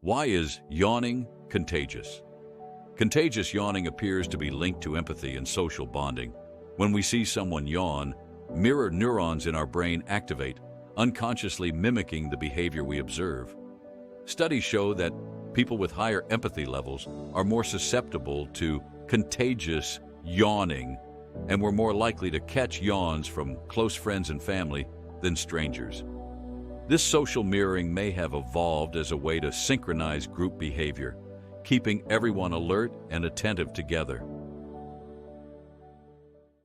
Why is yawning contagious? Contagious yawning appears to be linked to empathy and social bonding. When we see someone yawn, mirror neurons in our brain activate, unconsciously mimicking the behavior we observe. Studies show that people with higher empathy levels are more susceptible to contagious yawning and were more likely to catch yawns from close friends and family than strangers. This social mirroring may have evolved as a way to synchronize group behavior, keeping everyone alert and attentive together.